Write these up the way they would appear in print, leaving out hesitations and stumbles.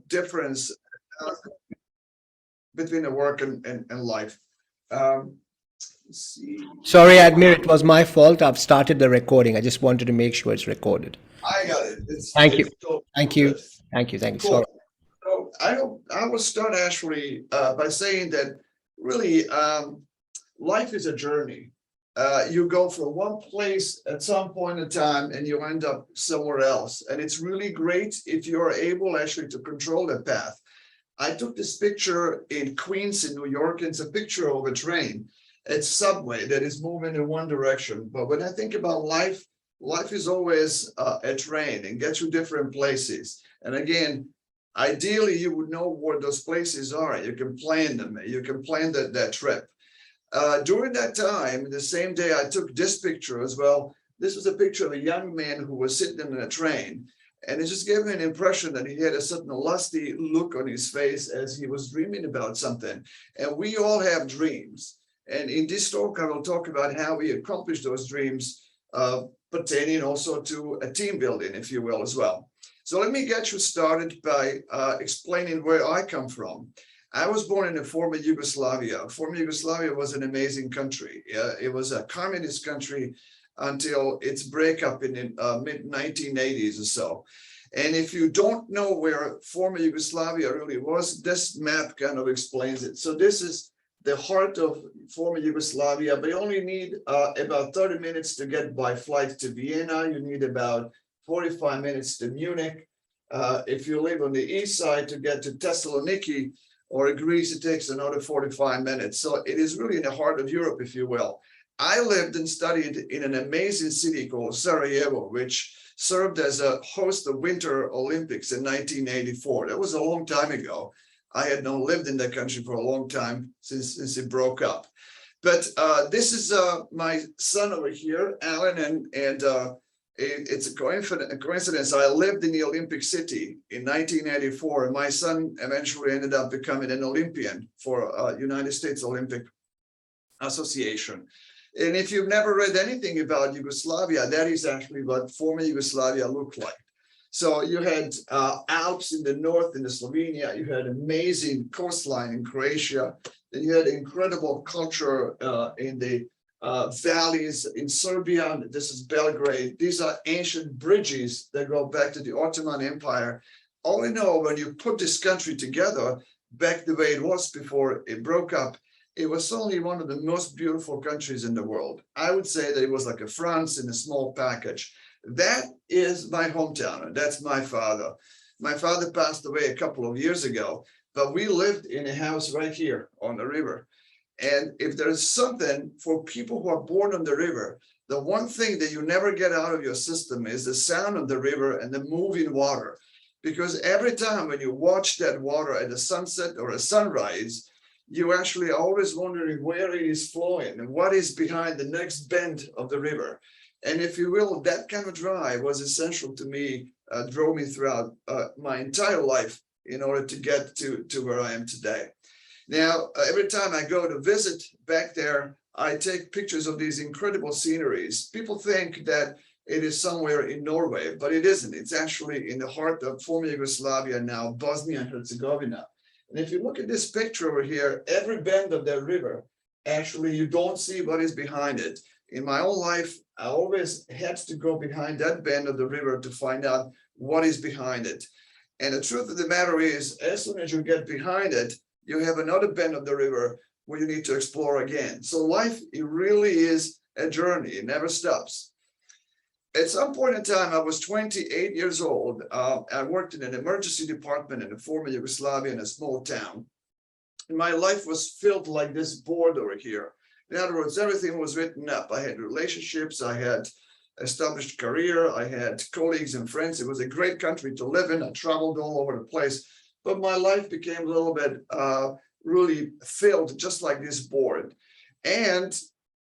difference uh, between the work and life. Um, let's see. Sorry, Admir, it was my fault. I've started the recording. I just wanted to make sure it's recorded. I got it. Thank you. It's so Thank you. good. Thank you. Thank you. Sorry. Cool. So I will start actually by saying that really life is a journey. You go from one place at some point in time and you end up somewhere else. And it's really great if you're able actually to control that path. I took this picture in Queens in New York. It's a picture of a train. It's subway that is moving in one direction. But when I think about life, life is always a train and gets you different places. And again, ideally, you would know where those places are. You can plan them. You can plan that trip. During that time, the same day I took this picture as well. This was a picture of a young man who was sitting in a train. And it just gave me an impression that he had a certain lusty look on his face as he was dreaming about something. And we all have dreams. And in this talk, I will talk about how we accomplish those dreams, pertaining also to a team building, if you will, as well. So let me get you started by explaining where I come from. I was born in the former Yugoslavia. Former Yugoslavia was an amazing country. It was a communist country until its breakup in the mid 1980s or so. And if you don't know where former Yugoslavia really was, this map kind of explains it. So this is the heart of former Yugoslavia, but you only need about 30 minutes to get by flight to Vienna. You need about 45 minutes to Munich. If you live on the east side to get to Thessaloniki or Greece, it takes another 45 minutes. So it is really in the heart of Europe, if you will. I lived and studied in an amazing city called Sarajevo, which served as a host of Winter Olympics in 1984. That was a long time ago. I had not lived in that country for a long time since it broke up. But this is my son over here, Alan, and it's a coincidence. I lived in the Olympic City in 1984, and my son eventually ended up becoming an Olympian for United States Olympic Association. And if you've never read anything about Yugoslavia, that is actually what former Yugoslavia looked like. So you had Alps in the north in the Slovenia, you had amazing coastline in Croatia, then you had incredible culture in the valleys in Serbia. This is Belgrade. These are ancient bridges that go back to the Ottoman Empire. All in all, when you put this country together, back the way it was before it broke up, it was only one of the most beautiful countries in the world. I would say that it was like a France in a small package. That is my hometown, and that's my father. My father passed away a couple of years ago, but we lived in a house right here on the river. And if there's something for people who are born on the river, the one thing that you never get out of your system is the sound of the river and the moving water. Because every time when you watch that water at a sunset or a sunrise, you actually are always wondering where it is flowing and what is behind the next bend of the river. And if you will, that kind of drive was essential to me, drove me throughout my entire life in order to get to where I am today. Now, every time I go to visit back there, I take pictures of these incredible sceneries. People think that it is somewhere in Norway, but it isn't. It's actually in the heart of former Yugoslavia now, Bosnia and Herzegovina. And if you look at this picture over here, every bend of that river, actually, you don't see what is behind it. In my own life, I always had to go behind that bend of the river to find out what is behind it. And the truth of the matter is, as soon as you get behind it, you have another bend of the river where you need to explore again. So life, it really is a journey. It never stops. At some point in time, I was 28 years old. I worked in an emergency department in the former Yugoslavia in a small town. And my life was filled like this board over here. In other words, everything was written up. I had relationships, I had established career, I had colleagues and friends. It was a great country to live in. I traveled all over the place, but my life became a little bit really filled just like this board. And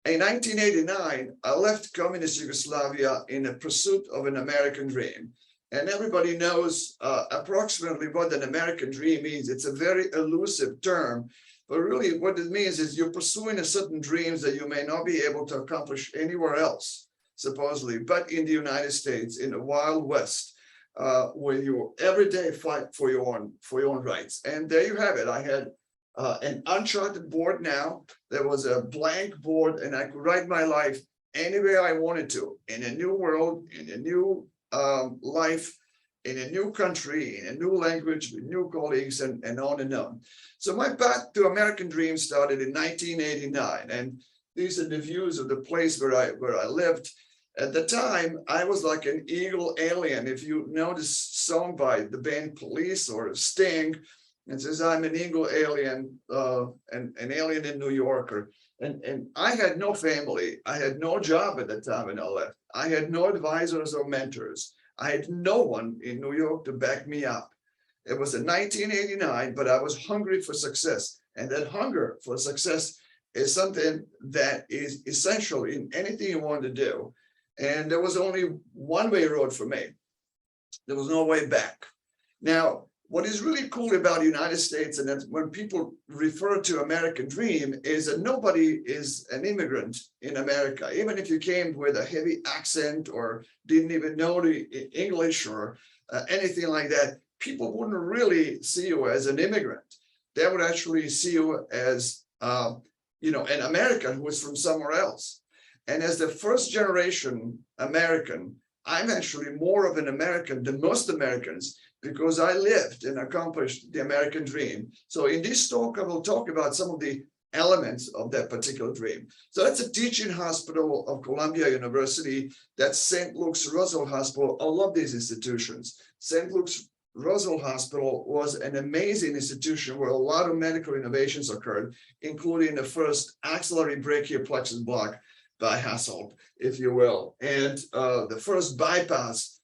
in 1989, I left communist Yugoslavia in the pursuit of an American dream. And everybody knows approximately what an American dream means. It's a very elusive term, but really what it means is you're pursuing a certain dreams that you may not be able to accomplish anywhere else, supposedly, but in the United States, in the Wild West, where you every day fight for your own rights. And there you have it. I had an uncharted board now. There was a blank board, and I could write my life anywhere I wanted to, in a new world, in a new life, in a new country, in a new language, with new colleagues, and on and on. So my path to American Dream started in 1989, and these are the views of the place where I lived. At the time, I was like an eagle alien. If you know this song by the band Police or Sting, it says, I'm an eagle alien, and an alien in New York. And I had no family. I had no job at the time when I left. I had no advisors or mentors. I had no one in New York to back me up. It was in 1989, but I was hungry for success. And that hunger for success is something that is essential in anything you want to do. And there was only one-way road for me. There was no way back. Now, what is really cool about the United States, and that when people refer to American Dream, is that nobody is an immigrant in America. Even if you came with a heavy accent or didn't even know the English or anything like that, people wouldn't really see you as an immigrant. They would actually see you as an American who is from somewhere else. And as the first generation American, I'm actually more of an American than most Americans, because I lived and accomplished the American dream. So in this talk, I will talk about some of the elements of that particular dream. So that's a teaching hospital of Columbia University. That's St. Luke's Roswell Hospital. I love these institutions. St. Luke's Roswell Hospital was an amazing institution where a lot of medical innovations occurred, including the first axillary brachial plexus block by Hasselt, if you will. And the first bypass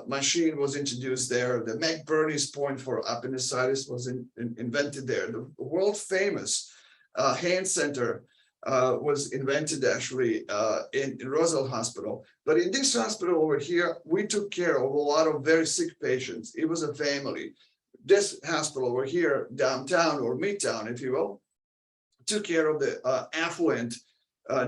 machine was introduced there. The McBurney's point for appendicitis was invented there. The world famous hand center was invented actually in Roswell Hospital. But in this hospital over here, we took care of a lot of very sick patients. It was a family. This hospital over here, downtown or midtown, if you will, took care of the affluent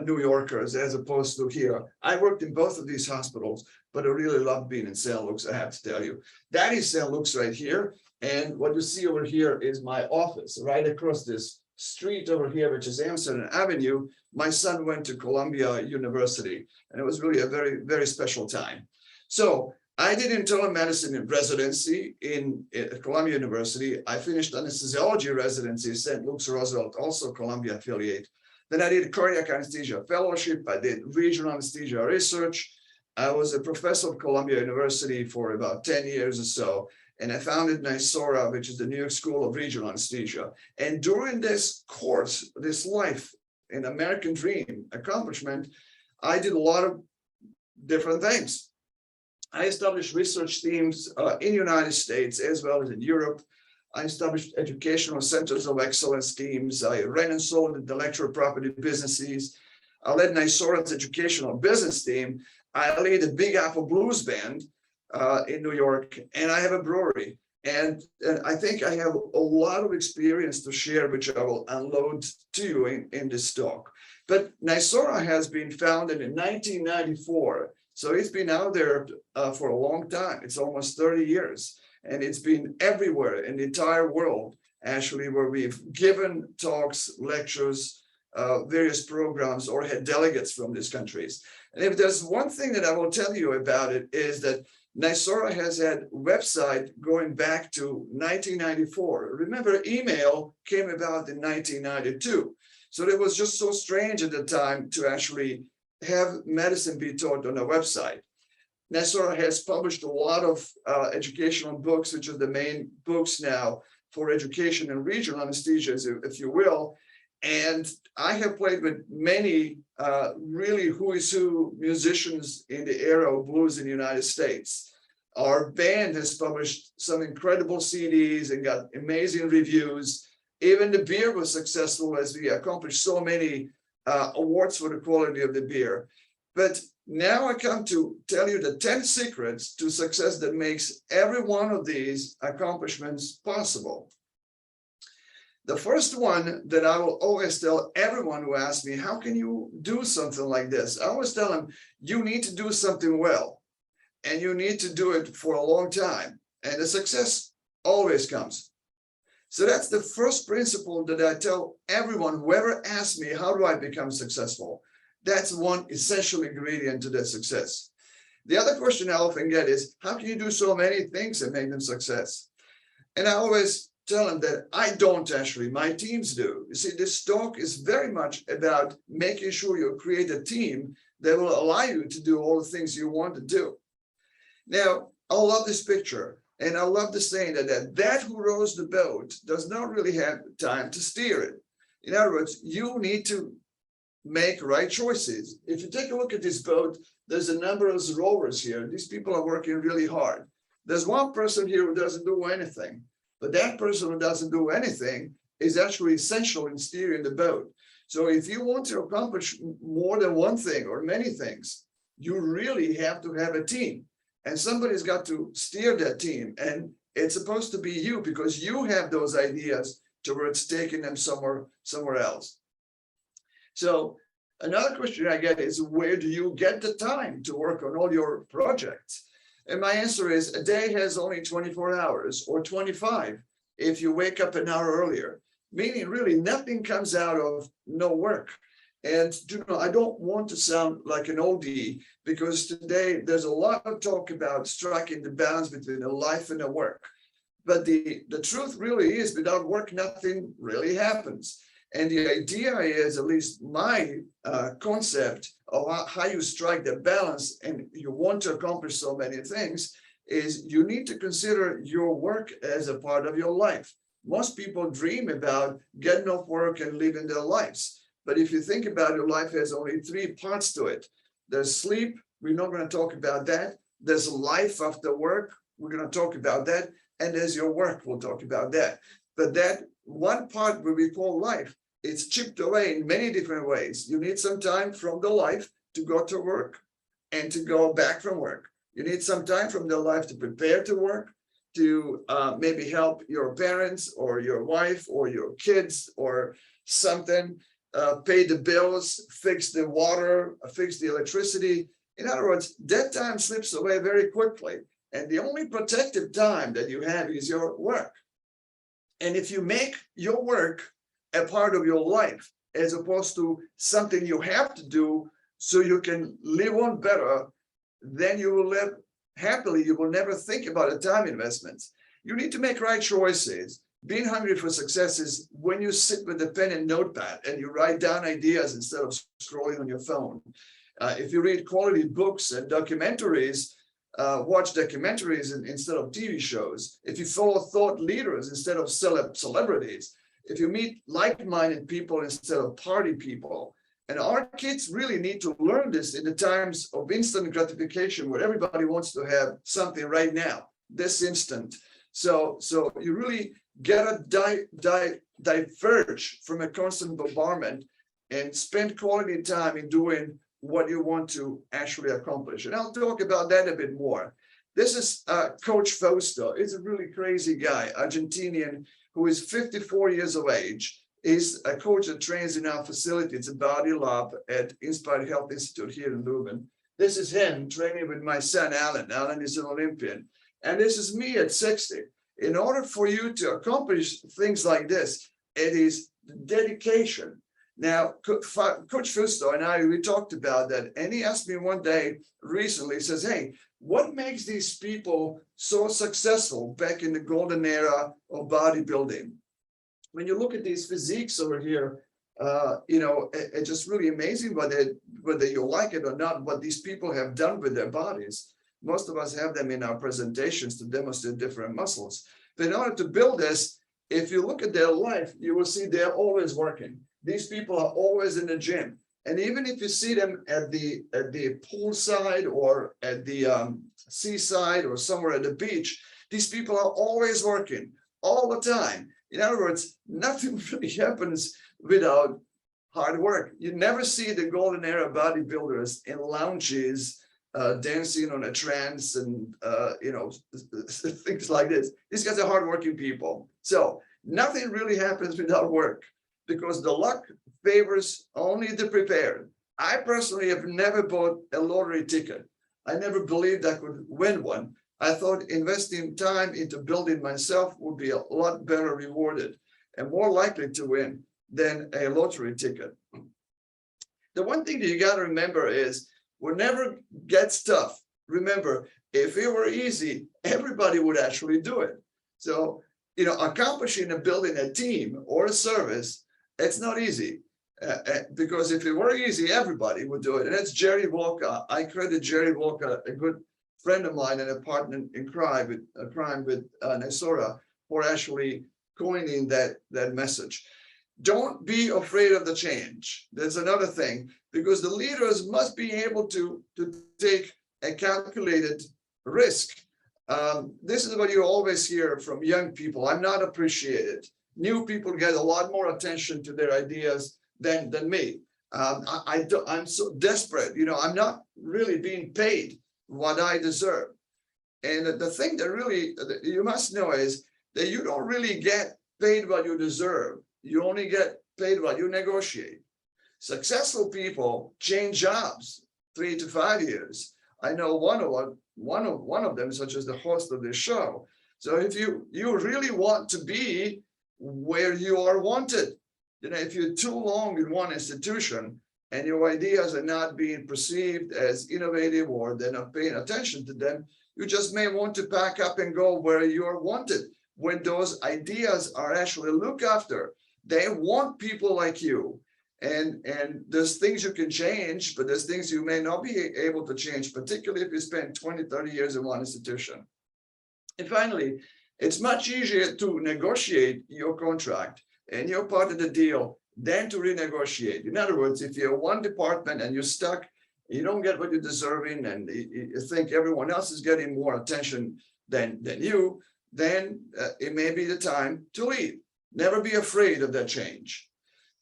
New Yorkers, as opposed to here. I worked in both of these hospitals, but I really loved being in St. Luke's, I have to tell you. That is St. Luke's right here. And what you see over here is my office, right across this street over here, which is Amsterdam Avenue. My son went to Columbia University, and it was really a very, very special time. So I did internal medicine in residency at Columbia University. I finished anesthesiology residency at St. Luke's Roosevelt, also Columbia affiliate. Then I did cardiac anesthesia fellowship. I did regional anesthesia research. I was a professor at Columbia University for about 10 years or so. And I founded NYSORA, which is the New York School of Regional Anesthesia. And during this course, this life in American Dream accomplishment, I did a lot of different things. I established research teams in the United States as well as in Europe. I established educational centers of excellence teams. I ran and sold intellectual property businesses. I led NYSORA's educational business team. I lead a Big Apple Blues band in New York, and I have a brewery. And I think I have a lot of experience to share, which I will unload to you in this talk. But NYSORA has been founded in 1994. So it's been out there for a long time. It's almost 30 years. And it's been everywhere in the entire world, actually, where we've given talks, lectures, various programs, or had delegates from these countries. And if there's one thing that I will tell you about it, is that NYSORA has had a website going back to 1994. Remember, email came about in 1992. So it was just so strange at the time to actually have medicine be taught on a website. NYSORA has published a lot of educational books, which are the main books now for education and regional anesthesia, if you will. And I have played with many really who is who musicians in the era of blues in the United States. Our band has published some incredible CDs and got amazing reviews. Even the beer was successful, as we accomplished so many awards for the quality of the beer. But now I come to tell you the 10 secrets to success that makes every one of these accomplishments possible. The first one that I will always tell everyone who asks me, how can you do something like this? I always tell them, you need to do something well. and you need to do it for a long time, and the success always comes. So that's the first principle that I tell everyone, whoever asks me, how do I become successful? That's one essential ingredient to their success. The other question I often get is, how can you do so many things and make them success? And I always tell them that I don't actually, my teams do. You see, this talk is very much about making sure you create a team that will allow you to do all the things you want to do. Now, I love this picture, and I love the saying that who rows the boat does not really have time to steer it. In other words, you need to make right choices. If you take a look at this boat, there's a number of rowers here. These people are working really hard. There's one person here who doesn't do anything, but that person who doesn't do anything is actually essential in steering the boat. So if you want to accomplish more than one thing or many things, you really have to have a team, and somebody's got to steer that team, and it's supposed to be you because you have those ideas towards taking them somewhere else. So another question I get is, where do you get the time to work on all your projects? And my answer is, a day has only 24 hours or 25 if you wake up an hour earlier, meaning really nothing comes out of no work. And I don't want to sound like an oldie, because today there's a lot of talk about striking the balance between the life and the work. But the truth really is, without work, nothing really happens. And the idea is, at least my concept of how you strike the balance and you want to accomplish so many things, is you need to consider your work as a part of your life. Most people dream about getting off work and living their lives. But if you think about it, your life has only 3 parts to it. There's sleep, we're not going to talk about that. There's life after work, we're going to talk about that. And there's your work, we'll talk about that. But that one part where we call life, it's chipped away in many different ways. You need some time from the life to go to work and to go back from work. You need some time from the life to prepare to work, to maybe help your parents or your wife or your kids or something, pay the bills, fix the water, fix the electricity. In other words, that time slips away very quickly. And the only protected time that you have is your work. And if you make your work a part of your life, as opposed to something you have to do so you can live on better, then you will live happily. You will never think about the time investments. You need to make right choices. Being hungry for success is when you sit with a pen and notepad and you write down ideas instead of scrolling on your phone. If you read quality books and documentaries, watch documentaries instead of TV shows. If you follow thought leaders instead of celebrities. If you meet like-minded people instead of party people. And our kids really need to learn this in the times of instant gratification, where everybody wants to have something right now, this instant. So you really gotta diverge from a constant bombardment and spend quality time in doing what you want to actually accomplish. And I'll talk about that a bit more. This is Coach Fausto. He's a really crazy guy, Argentinian, who is 54 years of age. He's a coach that trains in our facility. It's a body lab at Inspired Health Institute here in Leuven. This is him training with my son, Alan. Alan is an Olympian. And this is me at 60. In order for you to accomplish things like this, it is dedication. Now, Coach Fausto and I, we talked about that. And he asked me one day recently, he says, hey, what makes these people so successful back in the golden era of bodybuilding? When you look at these physiques over here, it's just really amazing whether you like it or not, what these people have done with their bodies. Most of us have them in our presentations to demonstrate different muscles. But in order to build this, if you look at their life, you will see they're always working. These people are always in the gym. And even if you see them at the poolside or at the seaside or somewhere at the beach, these people are always working all the time. In other words, nothing really happens without hard work. You never see the golden era bodybuilders in lounges dancing on a trance and things like this. These guys are hardworking people. So nothing really happens without work, because the luck favors only the prepared. I personally have never bought a lottery ticket. I never believed I could win one. I thought investing time into building myself would be a lot better rewarded and more likely to win than a lottery ticket. The one thing that you got to remember is whenever it gets tough, remember, if it were easy, everybody would actually do it. So, accomplishing and building a team or a service, it's not easy. Because if it were easy, everybody would do it. And that's Jerry Walker. I credit Jerry Walker, a good friend of mine and a partner in crime with Nesora, for actually coining that message. Don't be afraid of the change. There's another thing, because the leaders must be able to take a calculated risk. This is what you always hear from young people. I'm not appreciated. New people get a lot more attention to their ideas than me. I'm so desperate. I'm not really being paid what I deserve. And the thing that really you must know is that you don't really get paid what you deserve. You only get paid what you negotiate. Successful people change jobs 3 to 5 years. I know one of them, such as the host of this show. So if you really want to be where you are wanted, if you're too long in one institution and your ideas are not being perceived as innovative or they're not paying attention to them, you just may want to pack up and go where you're wanted, when those ideas are actually looked after. They want people like you. And there's things you can change, but there's things you may not be able to change, particularly if you spend 20, 30 years in one institution. And finally, it's much easier to negotiate your contract and you're part of the deal than to renegotiate. In other words, if you're one department and you're stuck, you don't get what you're deserving, and you think everyone else is getting more attention than you, then it may be the time to leave. Never be afraid of that change,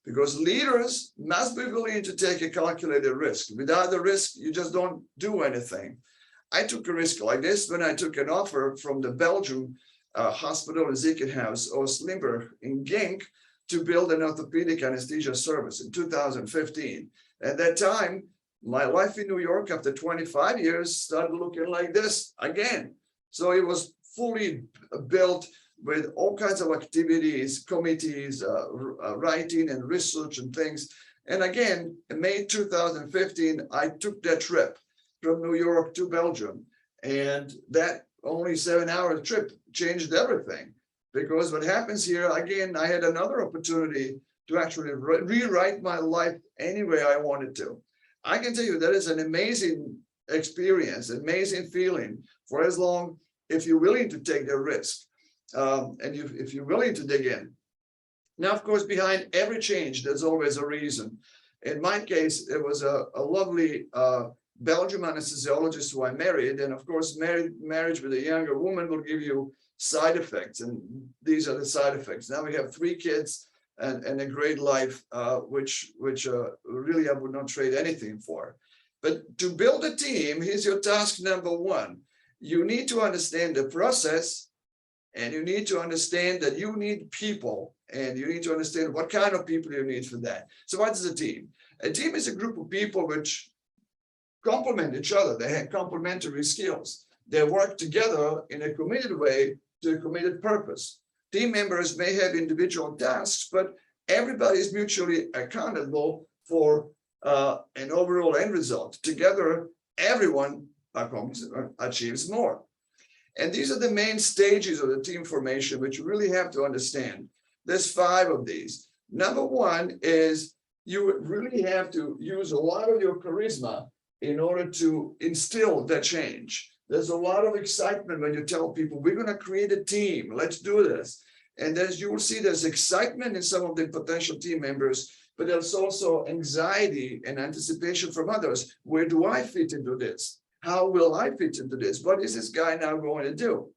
because leaders must be willing to take a calculated risk. Without the risk, you just don't do anything. I took a risk like this when I took an offer from the Belgium hospital in Ziekenhuis Oost-Limburg in Genk to build an orthopedic anesthesia service in 2015. At that time, my life in New York after 25 years started looking like this again. So it was fully built with all kinds of activities, committees, writing and research and things. And again, in May 2015, I took that trip from New York to Belgium. And that only 7-hour trip changed everything. Because what happens here, again, I had another opportunity to actually rewrite my life any way I wanted to. I can tell you that is an amazing experience, amazing feeling for as long if you're willing to take the risk. And if you're willing to dig in. Now, of course, behind every change, there's always a reason. In my case, it was a lovely Belgian anesthesiologist who I married. And of course, marriage with a younger woman will give you side effects. And these are the side effects. Now we have 3 kids and a great life, which really I would not trade anything for. But to build a team, here's your task number 1. You need to understand the process. And you need to understand that you need people, and you need to understand what kind of people you need for that. So what is a team? A team is a group of people which complement each other. They have complementary skills. They work together in a committed way to a committed purpose. Team members may have individual tasks, but everybody is mutually accountable for an overall end result. Together, everyone achieves more. And these are the main stages of the team formation, which you really have to understand. There's 5 of these. Number 1 is you really have to use a lot of your charisma in order to instill that change. There's a lot of excitement when you tell people, we're going to create a team, let's do this. And as you will see, there's excitement in some of the potential team members, but there's also anxiety and anticipation from others. Where do I fit into this? How will I fit into this? What is this guy now going to do?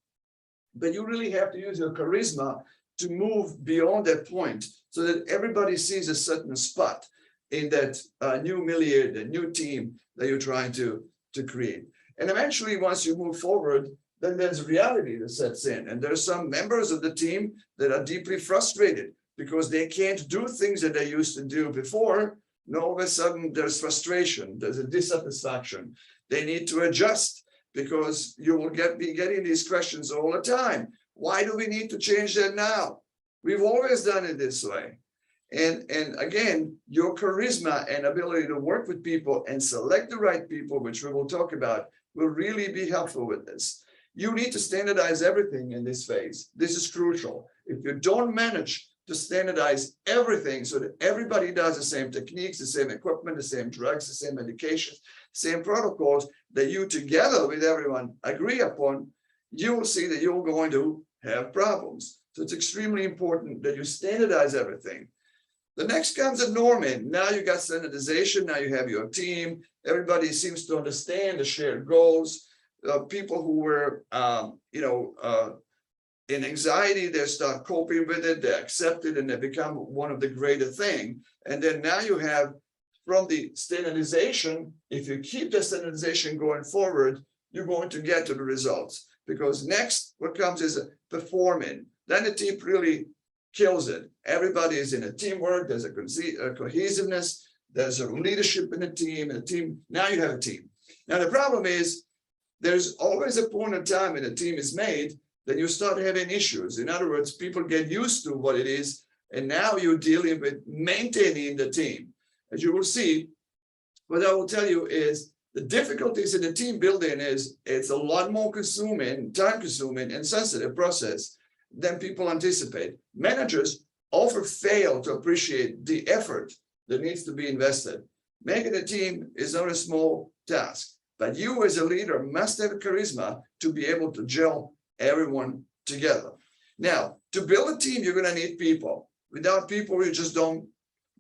But you really have to use your charisma to move beyond that point so that everybody sees a certain spot in that new milieu, the new team that you're trying to create. And eventually, once you move forward, then there's reality that sets in. And there's some members of the team that are deeply frustrated because they can't do things that they used to do before. And all of a sudden, there's frustration, there's a dissatisfaction. They need to adjust because you will be getting these questions all the time. Why do we need to change that now? We've always done it this way. And again, your charisma and ability to work with people and select the right people, which we will talk about, will really be helpful with this. You need to standardize everything in this phase. This is crucial. If you don't manage to standardize everything so that everybody does the same techniques, the same equipment, the same drugs, the same medications, same protocols that you together with everyone agree upon, you will see that you're going to have problems. So it's extremely important that you standardize everything. The next comes a norming. Now you got standardization. Now you have your team. Everybody seems to understand the shared goals. People who were, in anxiety, they start coping with it. They accept it, and they become one of the greater thing. And then now you have, from the standardization, if you keep the standardization going forward, you're going to get to the results. Because next, what comes is performing. Then the team really kills it. Everybody is in a teamwork. There's a cohesiveness. There's a leadership in the team. And the team, now you have a team. Now the problem is, there's always a point in time when a team is made that you start having issues. In other words, people get used to what it is, and now you're dealing with maintaining the team. As you will see, what I will tell you is the difficulties in the team building is it's a lot more time consuming, and sensitive process than people anticipate. Managers often fail to appreciate the effort that needs to be invested. Making a team is not a small task, but you as a leader must have charisma to be able to gel everyone together. Now, to build a team, you're going to need people. Without people, you just don't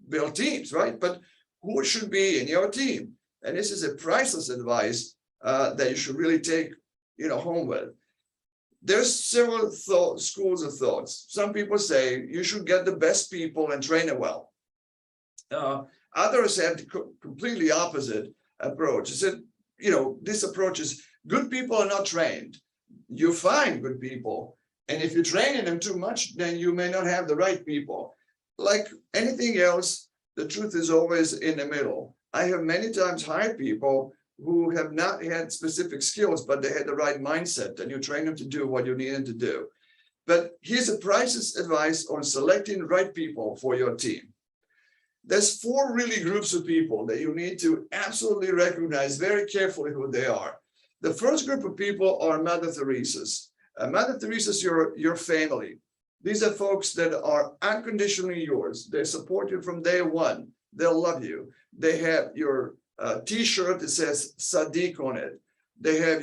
build teams, right? But who should be in your team? And this is a priceless advice that you should really take, home with. There's several schools of thoughts. Some people say you should get the best people and train them well. Others have the completely opposite approach. They said, this approach is good people are not trained. You find good people, and if you're training them too much, then you may not have the right people. Like anything else, the truth is always in the middle. I have many times hired people who have not had specific skills, but they had the right mindset, and you train them to do what you need them to do. But here's a priceless advice on selecting the right people for your team. There's 4 really groups of people that you need to absolutely recognize very carefully who they are. The first group of people are Mother Teresa's. Mother Teresa's your family. These are folks that are unconditionally yours. They support you from day one. They'll love you. They have your T-shirt that says Sadiq on it. They have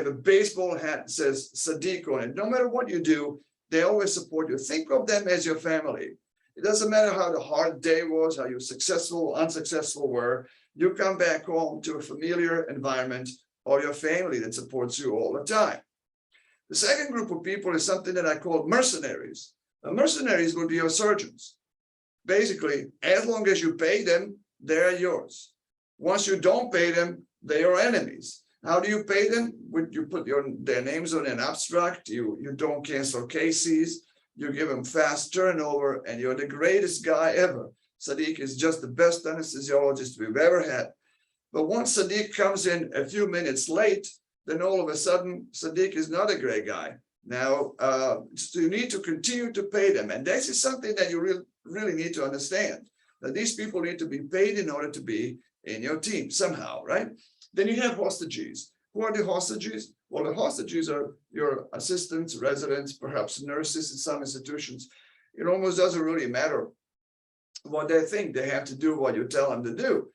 a baseball hat that says Sadiq on it. No matter what you do, they always support you. Think of them as your family. It doesn't matter how the hard day was, how you successful or unsuccessful were. You come back home to a familiar environment or your family that supports you all the time. The second group of people is something that I call mercenaries. Now, mercenaries will be your surgeons. Basically, as long as you pay them, they're yours. Once you don't pay them, they're your enemies. How do you pay them? You put their names on an abstract, you don't cancel cases, you give them fast turnover, and you're the greatest guy ever. Sadiq is just the best anesthesiologist we've ever had. But once Sadiq comes in a few minutes late, then all of a sudden, Sadiq is not a great guy. Now, so you need to continue to pay them. And this is something that you really need to understand, that these people need to be paid in order to be in your team somehow, right? Then you have hostages. Who are the hostages? Well, the hostages are your assistants, residents, perhaps nurses in some institutions. It almost doesn't really matter what they think. They have to do what you tell them to do,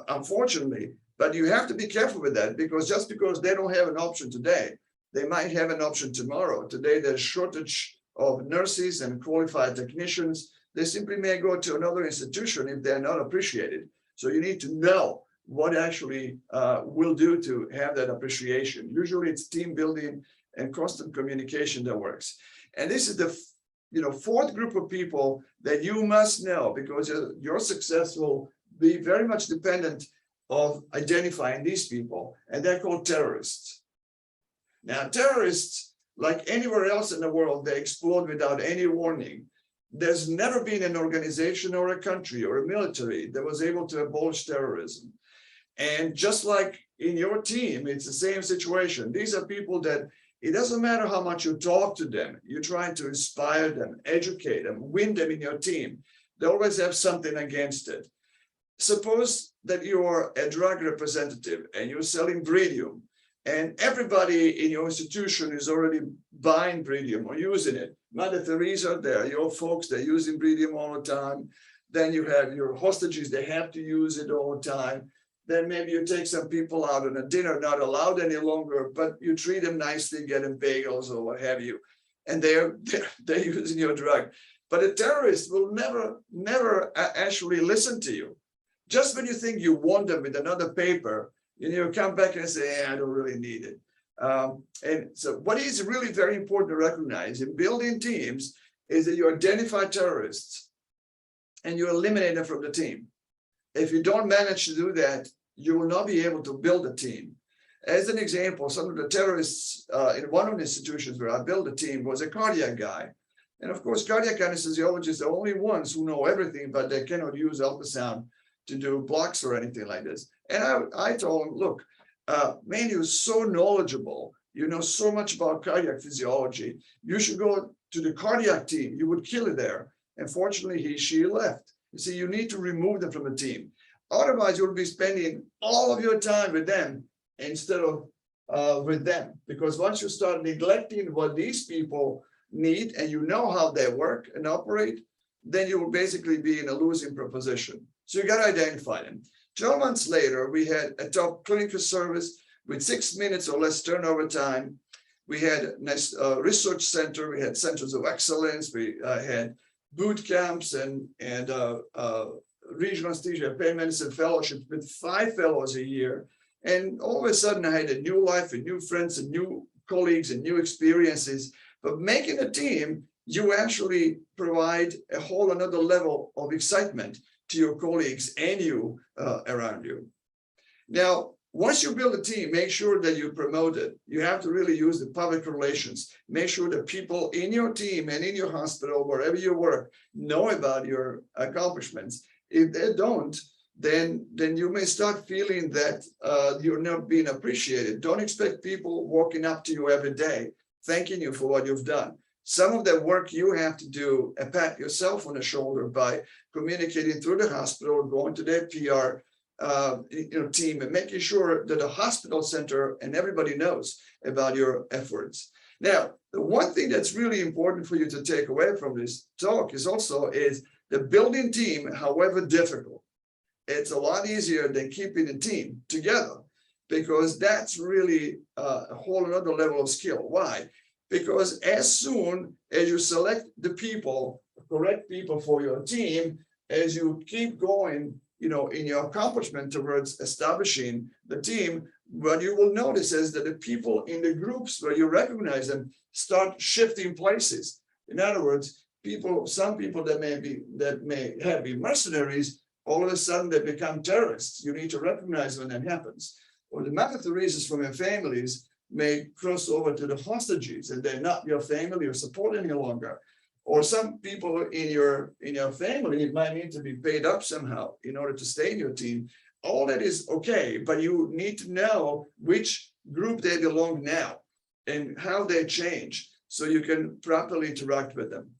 unfortunately. But you have to be careful with that, because just because they don't have an option today, they might have an option tomorrow. Today, there's shortage of nurses and qualified technicians. They simply may go to another institution if they're not appreciated. So you need to know what actually will do to have that appreciation. Usually it's team building and constant communication that works. And this is the fourth group of people that you must know, because your success will be very much dependent of identifying these people, and they're called terrorists. Now, terrorists, like anywhere else in the world, they explode without any warning. There's never been an organization or a country or a military that was able to abolish terrorism. And just like in your team, it's the same situation. These are people that it doesn't matter how much you talk to them, you're trying to inspire them, educate them, win them in your team. They always have something against it. Suppose that you're a drug representative and you're selling Bredium, and everybody in your institution is already buying Bredium or using it. Mother Teresa, they're your folks, they're using Bredium all the time. Then you have your hostages, they have to use it all the time. Then maybe you take some people out on a dinner, not allowed any longer, but you treat them nicely, get them bagels or what have you. And they're using your drug. But a terrorist will never actually listen to you. Just when you think you want them with another paper, you come back and say, I don't really need it. And so what is really very important to recognize in building teams is that you identify terrorists and you eliminate them from the team. If you don't manage to do that, you will not be able to build a team. As an example, some of the terrorists in one of the institutions where I built a team was a cardiac guy. And of course, cardiac anesthesiologists are the only ones who know everything, but they cannot use ultrasound to do blocks or anything like this. And I told him, look, man, you're so knowledgeable. You know so much about cardiac physiology. You should go to the cardiac team. You would kill it there. And fortunately, she left. You see, you need to remove them from the team. Otherwise, you'll be spending all of your time with them instead of with them. Because once you start neglecting what these people need and you know how they work and operate, then you will basically be in a losing proposition. So you got to identify them. 12 months later, we had a top clinical service with 6 minutes or less turnover time. We had a nice research center. We had centers of excellence. We had boot camps and regional anesthesia pain medicine fellowships with 5 fellows a year. And all of a sudden, I had a new life and new friends and new colleagues and new experiences. But making a team, you actually provide a whole another level of excitement to your colleagues and you around you. Now, once you build a team, make sure that you promote it. You have to really use the public relations. Make sure that people in your team and in your hospital, wherever you work, know about your accomplishments. If they don't, then you may start feeling that you're not being appreciated. Don't expect people walking up to you every day, thanking you for what you've done. Some of the work you have to do and pat yourself on the shoulder by communicating through the hospital, going to their PR team and making sure that the hospital center and everybody knows about your efforts. Now, the one thing that's really important for you to take away from this talk is the building team, however difficult, it's a lot easier than keeping a team together, because that's really a whole other level of skill. Why? Because as soon as you select the people, correct people for your team, as you keep going, in your accomplishment towards establishing the team, what you will notice is that the people in the groups where you recognize them start shifting places. In other words, some people that may have been mercenaries, all of a sudden they become terrorists. You need to recognize when that happens. Or the Mother Teresa's from your families may cross over to the hostages and they're not your family or support any longer. Or some people in your family might need to be paid up somehow in order to stay in your team. All that is okay, but you need to know which group they belong now and how they change so you can properly interact with them.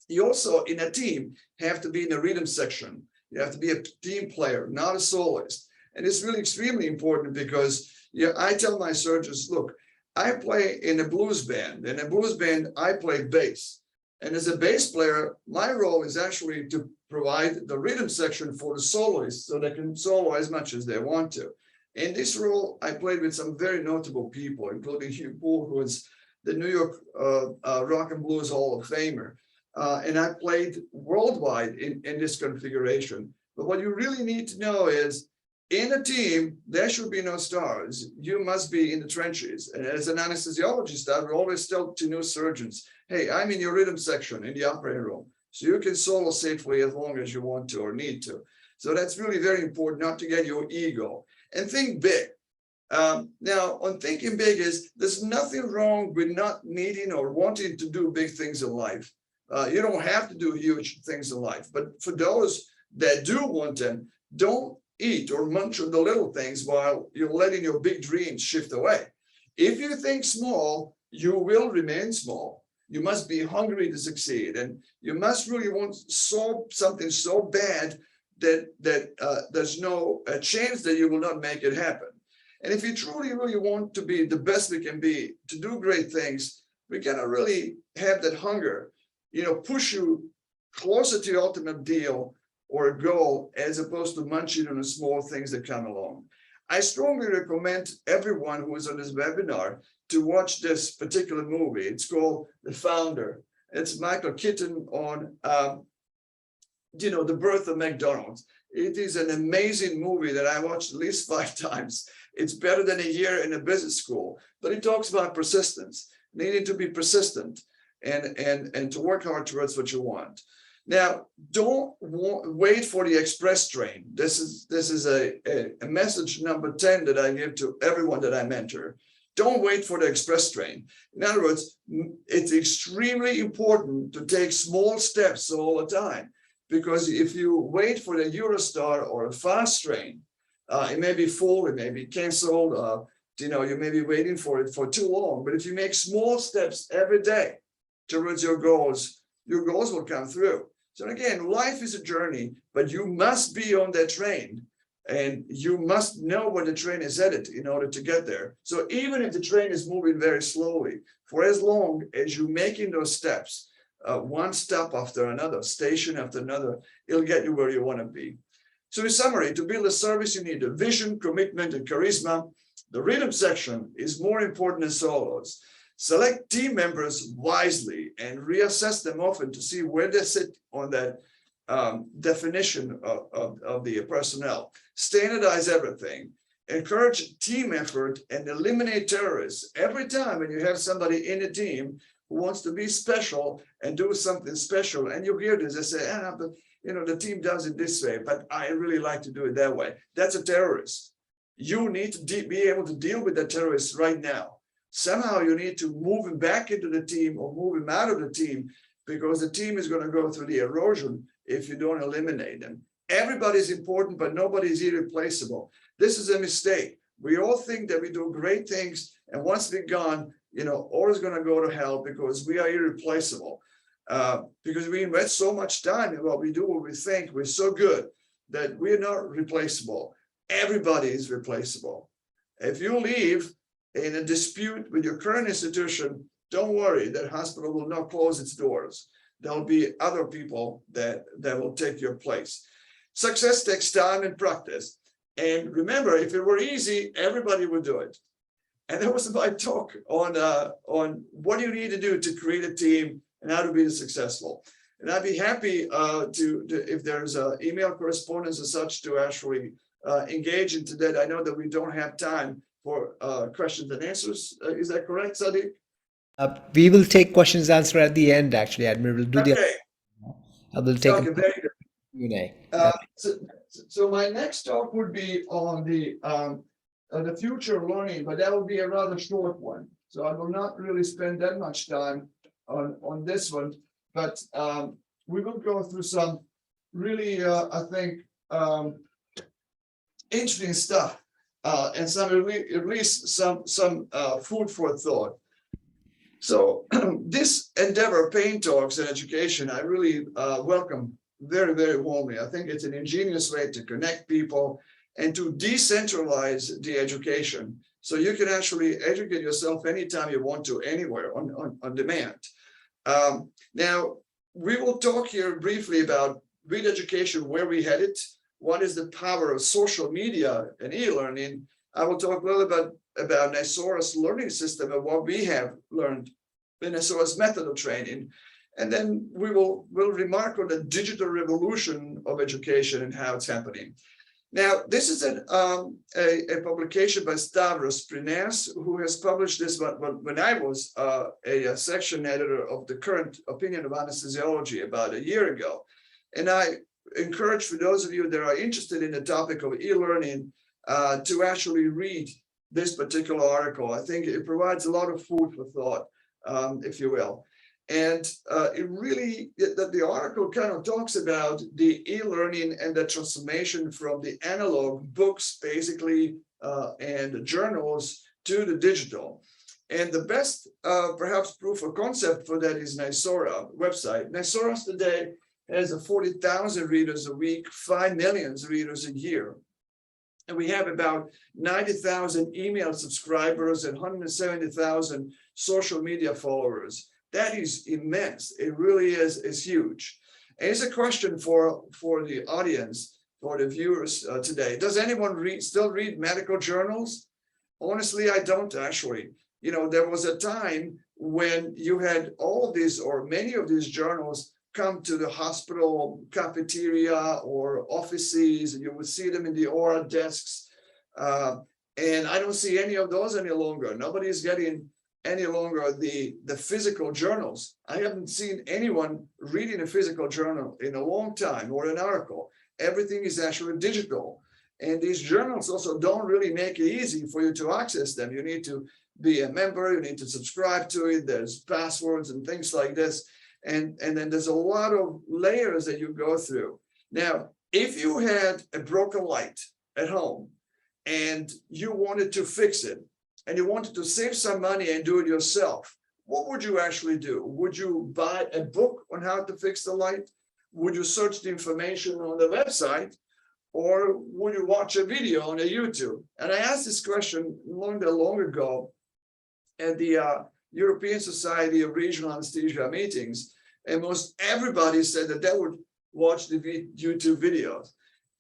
You also, in a team, have to be in the rhythm section. You have to be a team player, not a soloist. And it's really extremely important because I tell my surgeons, look, I play in a blues band. In a blues band, I play bass. And as a bass player, my role is actually to provide the rhythm section for the soloists so they can solo as much as they want to. In this role, I played with some very notable people, including Hugh Poole, who is the New York Rock and Blues Hall of Famer. And I played worldwide in this configuration. But what you really need to know is, in a team, there should be no stars. You must be in the trenches. And as an anesthesiologist, I would always tell to new surgeons, hey, I'm in your rhythm section in the operating room. So you can solo safely as long as you want to or need to. So that's really very important, not to get your ego. And think big. Now, on thinking big there's nothing wrong with not needing or wanting to do big things in life. You don't have to do huge things in life. But for those that do want them, don't eat or munch on the little things while you're letting your big dreams shift away. If you think small, you will remain small. You must be hungry to succeed, and you must really want something so bad that there's no chance that you will not make it happen. And if you truly, really want to be the best we can be, to do great things, we gotta really have that hunger, push you closer to your ultimate deal or a goal, as opposed to munching on the small things that come along. I strongly recommend everyone who is on this webinar to watch this particular movie. It's called The Founder. It's Michael Keaton on, the birth of McDonald's. It is an amazing movie that I watched at least 5 times. It's better than a year in a business school, but it talks about persistence, needing to be persistent and to work hard towards what you want. Now, don't wait for the express train. This is a message number 10 that I give to everyone that I mentor. Don't wait for the express train. In other words, it's extremely important to take small steps all the time, because if you wait for the Eurostar or a fast train, it may be full, it may be canceled, you may be waiting for it for too long. But if you make small steps every day towards your goals will come through. So again, life is a journey, but you must be on that train, and you must know where the train is headed in order to get there. So even if the train is moving very slowly, for as long as you're making those steps, one stop after another, station after another, it'll get you where you want to be. So in summary, to build a service, you need a vision, commitment, and charisma. The rhythm section is more important than solos. Select team members wisely and reassess them often to see where they sit on that definition of the personnel. Standardize everything. Encourage team effort and eliminate terrorists. Every time when you have somebody in a team who wants to be special and do something special, and you hear this, they say, but the team does it this way, but I really like to do it that way. That's a terrorist. You need to be able to deal with the terrorist right now. Somehow you need to move him back into the team or move him out of the team, because the team is going to go through the erosion if you don't eliminate them. Everybody's important, but nobody's irreplaceable. This is a mistake. We all think that we do great things, and once we're gone, all is going to go to hell because we are irreplaceable. Because we invest so much time in what we do, what we think, we're so good that we're not replaceable. Everybody is replaceable. If you leave in a dispute with your current institution, don't worry, that hospital will not close its doors. There'll be other people that will take your place. Success takes time and practice. And remember, if it were easy, everybody would do it. And that was my talk on what do you need to do to create a team and how to be successful. And I'd be happy to if there's email correspondence and such, to actually engage into that. I know that we don't have time for questions and answers. Is that correct, Sadiq? We will take questions and answer at the end, actually, Admir. We'll do Okay. I will take Okay, very good. Q&A. So my next talk would be on the future of learning, but that will be a rather short one. So I will not really spend that much time on this one, but we will go through some really, I think, interesting stuff, and at least some food for thought. So this endeavor, Pain Talks and Education, I really welcome very, very warmly. I think it's an ingenious way to connect people and to decentralize the education. So you can actually educate yourself anytime you want to, anywhere on demand. Now, we will talk here briefly about read education, where we headed, what is the power of social media and e-learning. I will talk a little bit about Nasora's learning system and what we have learned in Nasora's method of training. And then we'll remark on the digital revolution of education and how it's happening. Now, this is a publication by Stavros Prinas, who has published this when I was a section editor of the Current Opinion of Anesthesiology about a year ago. And I encourage, for those of you that are interested in the topic of e-learning, to actually read this particular article. I think it provides a lot of food for thought, if you will. And it really, the article kind of talks about the e-learning and the transformation from the analog books, basically, and journals to the digital. And the best, perhaps, proof of concept for that is Nisora website. Nisora today has 40,000 readers a week, 5 million readers a year. And we have about 90,000 email subscribers and 170,000 social media followers. That is immense. It really is huge. And it's a question for the audience, for the viewers today. Does anyone still read medical journals? Honestly, I don't actually. You know, there was a time when you had all of these or many of these journals come to the hospital cafeteria or offices, and you would see them in the OR desks. And I don't see any of those any longer. Nobody's getting any longer the physical journals. I haven't seen anyone reading a physical journal in a long time or an article. Everything is actually digital. And these journals also don't really make it easy for you to access them. You need to be a member, you need to subscribe to it. There's passwords and things like this. And then there's a lot of layers that you go through. Now, if you had a broken light at home and you wanted to fix it and you wanted to save some money and do it yourself, what would you actually do? Would you buy a book on how to fix the light? Would you search the information on the website? Or would you watch a video on a YouTube? And I asked this question long ago at the European Society of Regional Anesthesia meetings, and most everybody said that they would watch the YouTube videos.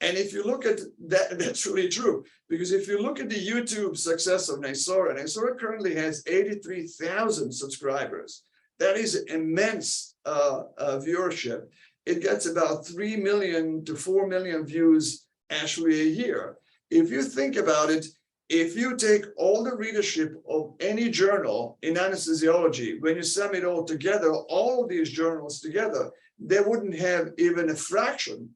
And if you look at that, that's really true, because if you look at the YouTube success of Nisora currently has 83,000 subscribers. That is immense viewership. It gets about 3 million to 4 million views actually a year. If you think about it, if you take all the readership of any journal in anesthesiology, when you sum it all together, all of these journals together, they wouldn't have even a fraction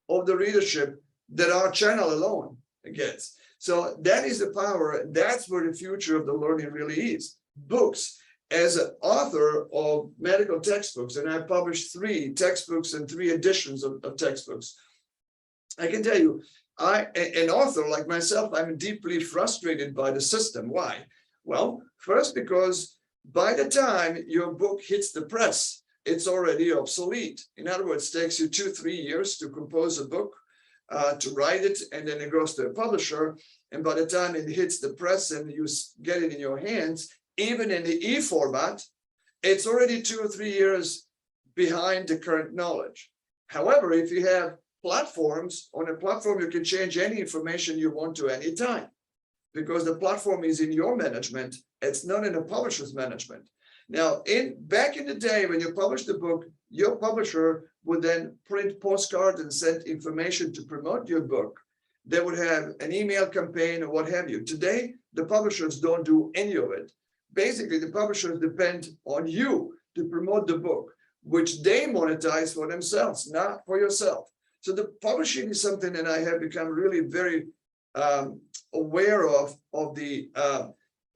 of the readership that our channel alone gets. So that is the power. That's where the future of the learning really is. Books. As an author of medical textbooks, and I published 3 textbooks and 3 editions of textbooks, I can tell you, an author like myself, I'm deeply frustrated by the system. Why? Well, first, because by the time your book hits the press, it's already obsolete. In other words, it takes you 2-3 years to compose a book, to write it, and then it goes to a publisher. And by the time it hits the press and you get it in your hands, even in the e-format, it's already 2 or 3 years behind the current knowledge. However, if you have platforms, on a platform, you can change any information you want to any time, because the platform is in your management. It's not in a publisher's management. Now, back in the day, when you published the book, your publisher would then print postcards and send information to promote your book. They would have an email campaign or what have you. Today, the publishers don't do any of it. Basically, the publishers depend on you to promote the book, which they monetize for themselves, not for yourself. So the publishing is something that I have become really very aware of the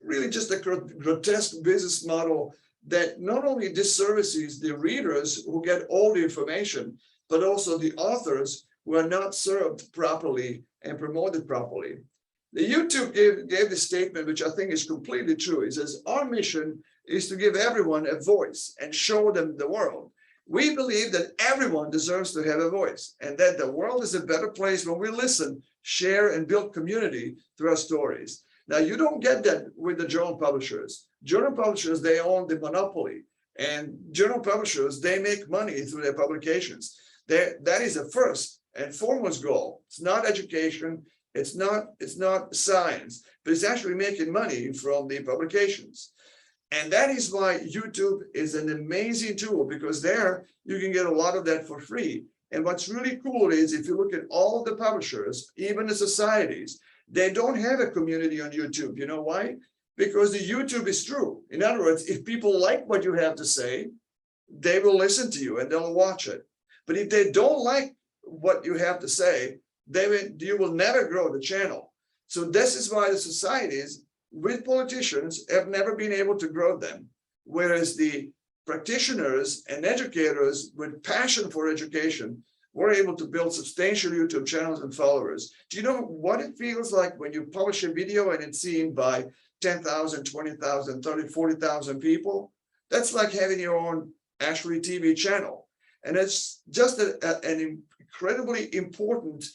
really just a grotesque business model that not only disservices the readers who get all the information, but also the authors who are not served properly and promoted properly. The YouTube gave the statement, which I think is completely true. It says, our mission is to give everyone a voice and show them the world. We believe that everyone deserves to have a voice and that the world is a better place when we listen, share, and build community through our stories. Now, you don't get that with the journal publishers. Journal publishers, they own the monopoly, and journal publishers, they make money through their publications. That is the first and foremost goal. It's not education. It's not science, but it's actually making money from the publications. And that is why YouTube is an amazing tool, because there you can get a lot of that for free. And what's really cool is if you look at all the publishers, even the societies, they don't have a community on YouTube. You know why? Because the YouTube is true. In other words, if people like what you have to say, they will listen to you and they'll watch it. But if they don't like what you have to say, you will never grow the channel. So this is why the societies with politicians have never been able to grow them, whereas the practitioners and educators with passion for education were able to build substantial YouTube channels and followers. Do you know what it feels like when you publish a video and it's seen by 10,000, 20,000, 30, 40,000 people? That's like having your own actually TV channel. And it's just an incredibly important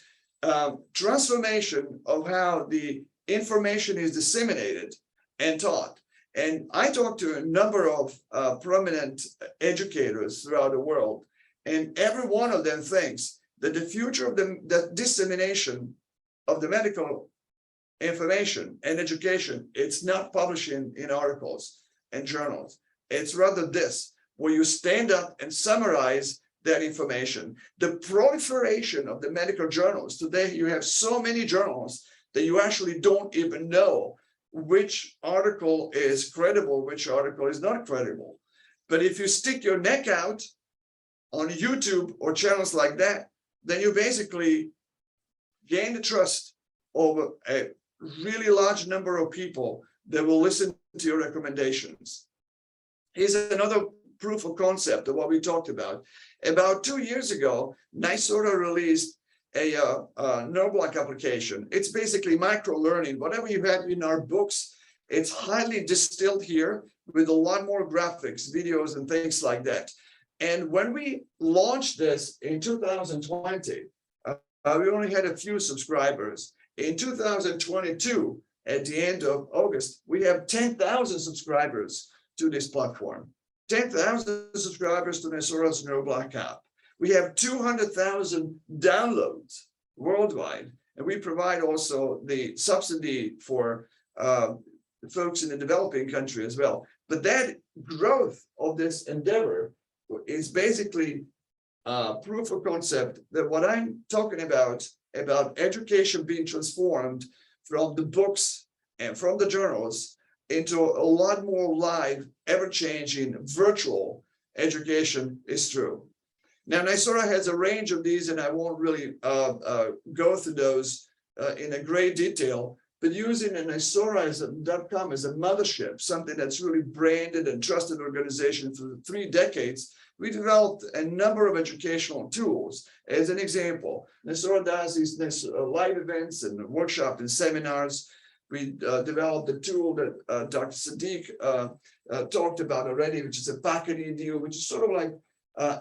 transformation of how the information is disseminated and taught. And I talked to a number of prominent educators throughout the world, and every one of them thinks that the future of the dissemination of the medical information and education, it's not publishing in articles and journals. It's rather this, where you stand up and summarize that information. The proliferation of the medical journals, today you have so many journals that you actually don't even know which article is credible, which article is not credible. But if you stick your neck out on YouTube or channels like that, then you basically gain the trust of a really large number of people that will listen to your recommendations. Here's another proof of concept of what we talked about. About 2 years ago, NYSORA released a NeuroBlock application. It's basically micro learning. Whatever you have in our books, it's highly distilled here with a lot more graphics, videos, and things like that. And when we launched this in 2020, we only had a few subscribers. In 2022, at the end of August, we have 10,000 subscribers to this platform. 10,000 subscribers to NYSORA's NeuroBlock app. We have 200,000 downloads worldwide, and we provide also the subsidy for folks in the developing country as well. But that growth of this endeavor is basically proof of concept that what I'm talking about education being transformed from the books and from the journals into a lot more live, ever-changing virtual education is true. Now, NYSORA has a range of these, and I won't really go through those in a great detail, but using NYSORA.com as a mothership, something that's really branded and trusted organization for 3 decades, we developed a number of educational tools. As an example, NYSORA does these live events and workshops and seminars. We developed a tool that Dr. Sadiq talked about already, which is a packet deal, which is sort of like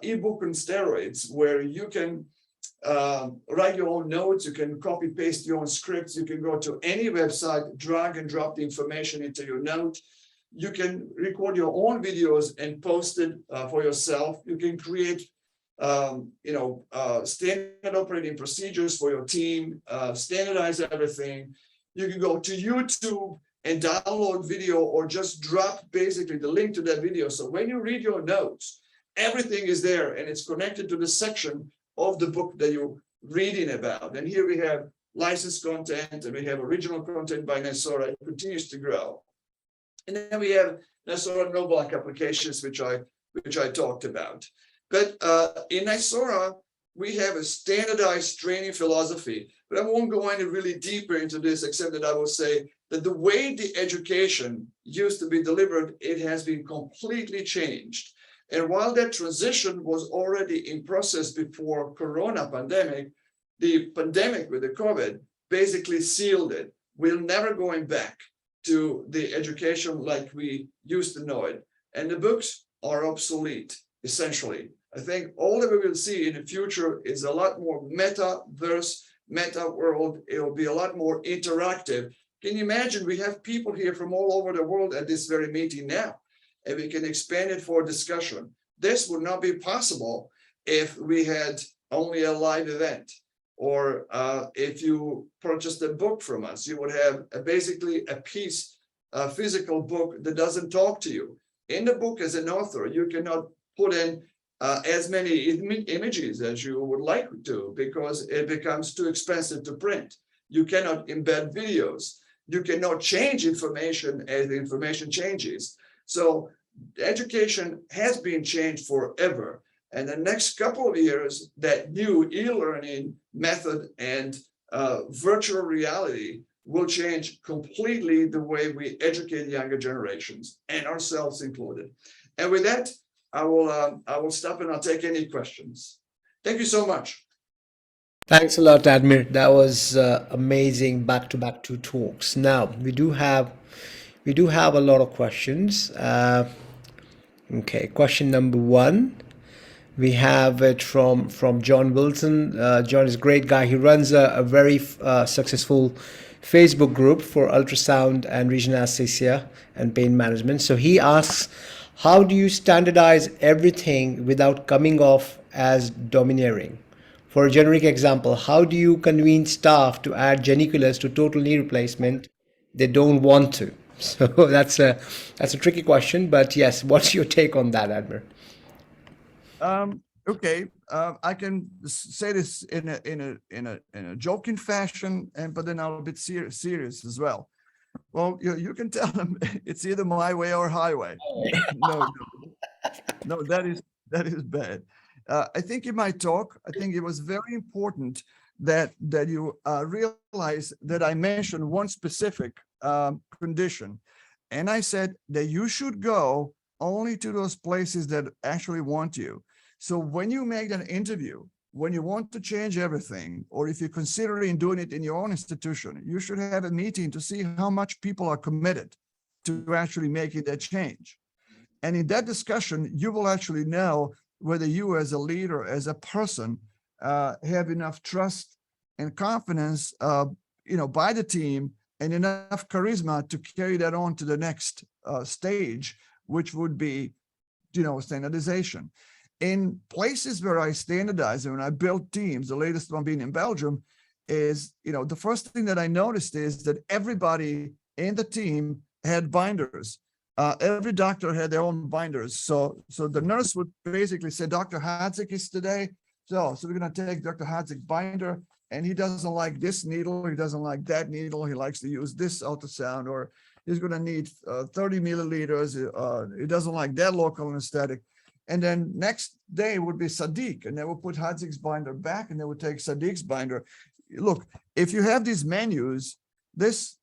ebook on steroids, where you can write your own notes, you can copy paste your own scripts, you can go to any website, drag and drop the information into your note. You can record your own videos and post it for yourself. You can create standard operating procedures for your team, standardize everything. You can go to YouTube and download video or just drop basically the link to that video. So when you read your notes, everything is there and it's connected to the section of the book that you're reading about. And here we have licensed content and we have original content by NYSORA. It continues to grow. And then we have NYSORA NeuroBlock applications, which I talked about. But in NYSORA, we have a standardized training philosophy, but I won't go any really deeper into this, except that I will say that the way the education used to be delivered, it has been completely changed. And while that transition was already in process before Corona pandemic, the pandemic with the COVID basically sealed it. We're never going back to the education like we used to know it. And the books are obsolete, essentially. I think all that we will see in the future is a lot more metaverse, meta world. It will be a lot more interactive. Can you imagine? We have people here from all over the world at this very meeting now, and we can expand it for discussion. This would not be possible if we had only a live event, or if you purchased a book from us. You would have basically a piece, a physical book that doesn't talk to you. In the book, as an author, you cannot put in as many images as you would like to, because it becomes too expensive to print. You cannot embed videos. You cannot change information as the information changes. So education has been changed forever. And the next couple of years, that new e-learning method and virtual reality will change completely the way we educate younger generations, and ourselves included. And with that, I will stop and I'll take any questions. Thank you so much. Thanks a lot, Admir. That was amazing back-to-back two talks. Now we do have a lot of questions. Okay, question number one. We have it from John Wilson. John is a great guy. He runs a very successful Facebook group for ultrasound and regional anesthesia and pain management. So he asks, how do you standardize everything without coming off as domineering? For a generic example, how do you convince staff to add geniculars to total knee replacement? They don't want to. So that's a tricky question, but yes, what's your take on that, Admir? Okay, I can say this in a joking fashion, but then I'm a bit serious as well. Well, you can tell them it's either my way or highway. No, that is bad. I think in my talk, I think it was very important that you realize that I mentioned one specific condition, and I said that you should go only to those places that actually want you. So when you make an interview, when you want to change everything, or if you're considering doing it in your own institution, you should have a meeting to see how much people are committed to actually making that change. And in that discussion, you will actually know whether you as a leader, as a person, have enough trust and confidence, by the team and enough charisma to carry that on to the next stage, which would be, standardization. In places where I standardize and when I build teams, the latest one being in Belgium, is, the first thing that I noticed is that everybody in the team had binders. Every doctor had their own binders. So the nurse would basically say, Dr. Hadzic is today. So we're going to take Dr. Hadzic binder, and he doesn't like this needle. He doesn't like that needle. He likes to use this ultrasound, or he's going to need 30 milliliters. He doesn't like that local anesthetic. And then next day would be Sadiq, and they would put Hadzic's binder back, and they would take Sadiq's binder. Look, if you have these menus, this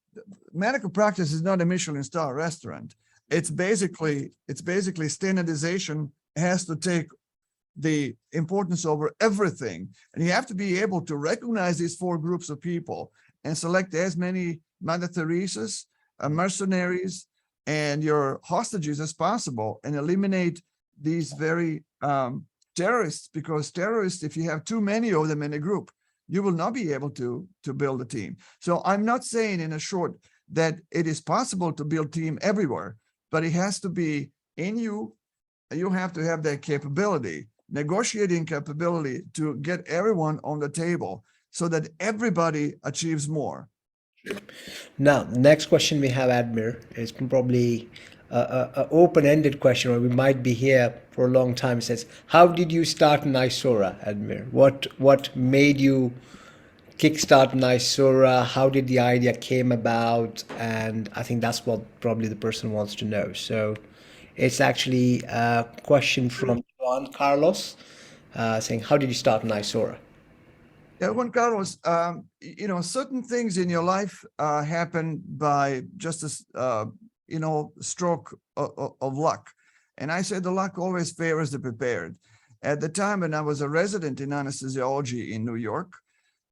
medical practice is not a Michelin star restaurant. It's basically standardization has to take the importance over everything. And you have to be able to recognize these four groups of people and select as many Mother Teresa's, mercenaries, and your hostages as possible, and eliminate these very terrorists, because terrorists, if you have too many of them in a group, you will not be able to build a team. So I'm not saying in a short that it is possible to build team everywhere, but it has to be in you. You have to have that capability, negotiating capability to get everyone on the table so that everybody achieves more. Now, the next question we have, Admir, is probably a open-ended question, or we might be here for a long time. It says, how did you start Nisora, Admir? What made you kickstart Nisora? How did the idea came about? And I think that's what probably the person wants to know. So it's actually a question from Juan Carlos saying, how did you start Nisora? Yeah, Juan Carlos, certain things in your life happen by just a stroke of luck. And I said the luck always favors the prepared. At the time when I was a resident in anesthesiology in New York,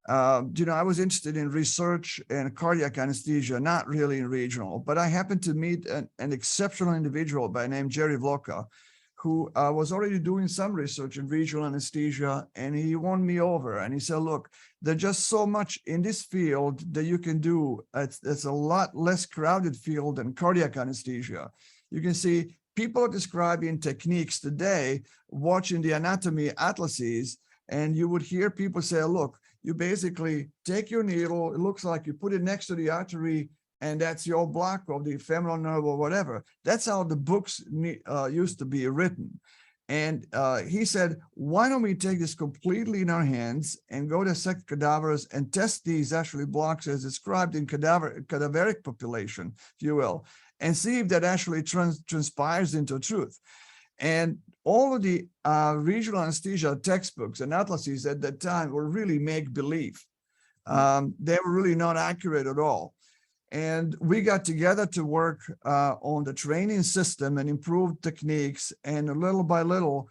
I was interested in research and cardiac anesthesia, not really in regional, but I happened to meet an exceptional individual by the name Jerry Vloka, who was already doing some research in regional anesthesia, and he won me over. And he said, look, there's just so much in this field that you can do. It's a lot less crowded field than cardiac anesthesia. You can see people are describing techniques today, watching the anatomy atlases, and you would hear people say, look, you basically take your needle, it looks like you put it next to the artery, and that's your block of the femoral nerve or whatever. That's how the books used to be written. And he said, why don't we take this completely in our hands and go dissect cadavers and test these actually blocks as described in cadaveric population, if you will, and see if that actually transpires into truth. And all of the regional anesthesia textbooks and atlases at that time were really make-believe. They were really not accurate at all. And we got together to work on the training system and improve techniques. And little by little,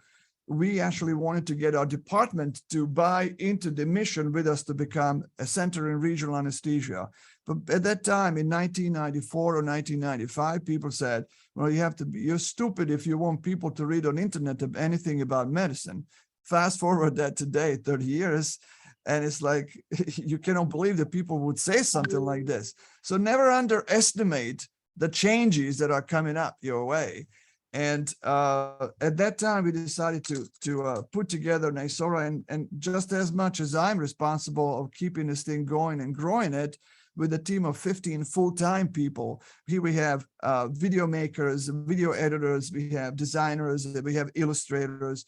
we actually wanted to get our department to buy into the mission with us to become a center in regional anesthesia. But at that time, in 1994 or 1995, people said, well, you're stupid if you want people to read on internet anything about medicine. Fast forward that today, 30 years, and it's like, you cannot believe that people would say something like this. So never underestimate the changes that are coming up your way. And at that time, we decided to put together NYSORA, and just as much as I'm responsible of keeping this thing going and growing it, with a team of 15 full-time people. Here we have video makers, video editors, we have designers, we have illustrators,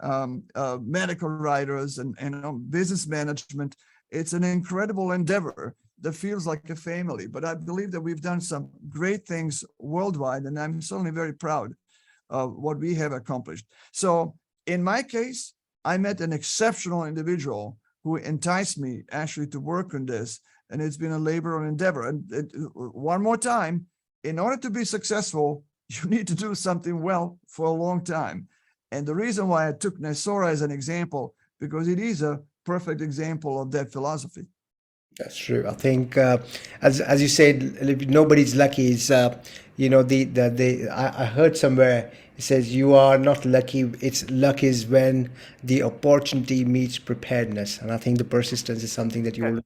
medical writers, and business management. It's an incredible endeavor that feels like a family, but I believe that we've done some great things worldwide, and I'm certainly very proud of what we have accomplished. So in my case, I met an exceptional individual who enticed me actually to work on this, and it's been a labor and endeavor. And one more time, in order to be successful, you need to do something well for a long time. And the reason why I took NYSORA as an example, because it is a perfect example of that philosophy. That's true. I think, as you said, nobody's lucky. Is I heard somewhere it says you are not lucky. It's luck is when the opportunity meets preparedness, and I think the persistence is something that you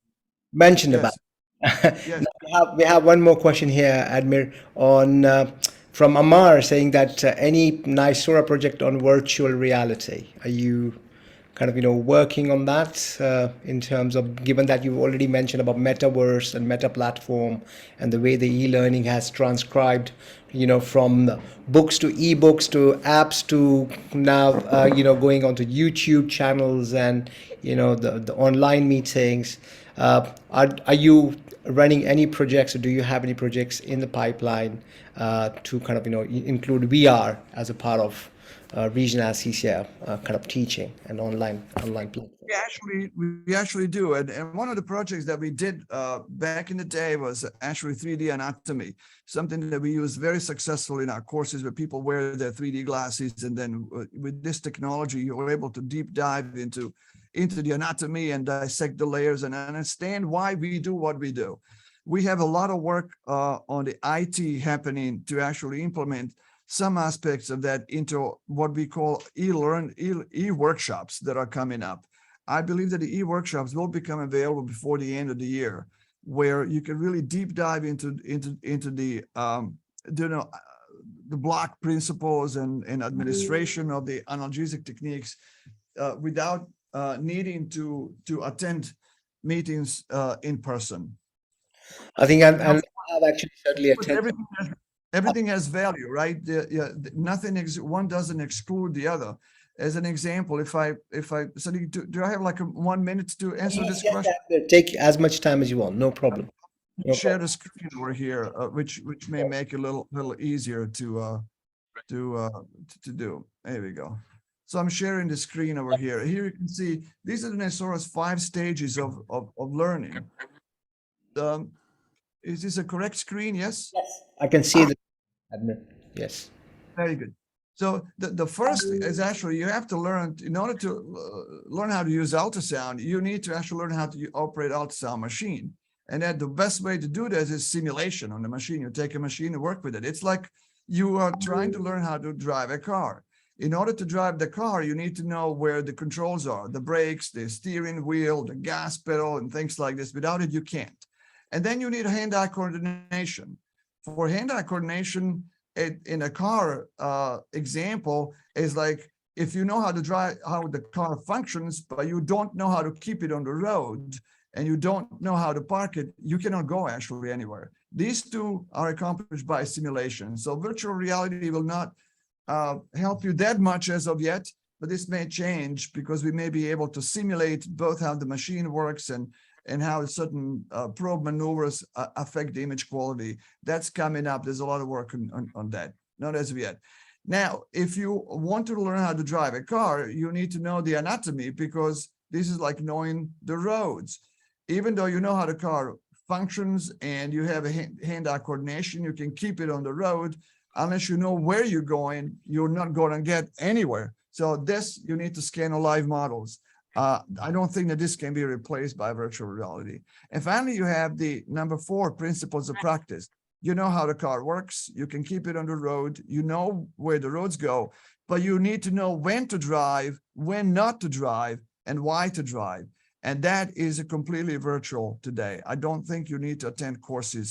mentioned about. Yes. Now, we have one more question here, Admir, on from Amar saying that any NYSORA project on virtual reality. Are you kind of working on that in terms of, given that you've already mentioned about metaverse and meta platform and the way the e-learning has transcribed from books to ebooks to apps to now going onto YouTube channels and the online meetings. Are you running any projects, or do you have any projects in the pipeline to kind of include VR as a part of regional anesthesia kind of teaching and online platform? We actually do. And one of the projects that we did back in the day was actually 3D anatomy, something that we use very successfully in our courses, where people wear their 3D glasses. And then with this technology, you're able to deep dive into the anatomy and dissect the layers and understand why we do what we do. We have a lot of work on the IT happening to actually implement some aspects of that into what we call e-workshops that are coming up. I believe that the e-workshops will become available before the end of the year, where you can really deep dive into the block principles and administration of the analgesic techniques without needing to attend meetings in person. I think I've actually certainly attended. Everything has value, right? One doesn't exclude the other. As an example, if I so do I have like 1 minute to answer this question? Take as much time as you want, no problem. Share the screen over here, which may make it a little easier to do. There we go. So I'm sharing the screen over here. Here you can see these are the NYSORA's 5 stages of learning. Is this a correct screen? Yes. Yes, I can see the. Yes. Very good. So the first is actually you have to learn, in order to learn how to use ultrasound, you need to actually learn how to operate ultrasound machine. And that the best way to do that is simulation on the machine. You take a machine and work with it. It's like you are trying to learn how to drive a car. In order to drive the car, you need to know where the controls are, the brakes, the steering wheel, the gas pedal, and things like this. Without it, you can't. And then you need hand-eye coordination. For hand-eye coordination, in a car example, is like if you know how to drive, how the car functions, but you don't know how to keep it on the road, and you don't know how to park it, you cannot go actually anywhere. These two are accomplished by simulation. So virtual reality will not help you that much as of yet, but this may change because we may be able to simulate both how the machine works and how certain probe maneuvers affect the image quality. That's coming up. There's a lot of work on that, not as of yet. Now, if you want to learn how to drive a car, you need to know the anatomy, because this is like knowing the roads. Even though you know how the car functions and you have a hand-eye coordination, you can keep it on the road. Unless you know where you're going, you're not going to get anywhere. So this, you need to scan live models. I don't think that this can be replaced by virtual reality. And finally, you have the number 4, principles of practice. You know how the car works. You can keep it on the road. You know where the roads go, but you need to know when to drive, when not to drive, and why to drive. And that is a completely virtual today. I don't think you need to attend courses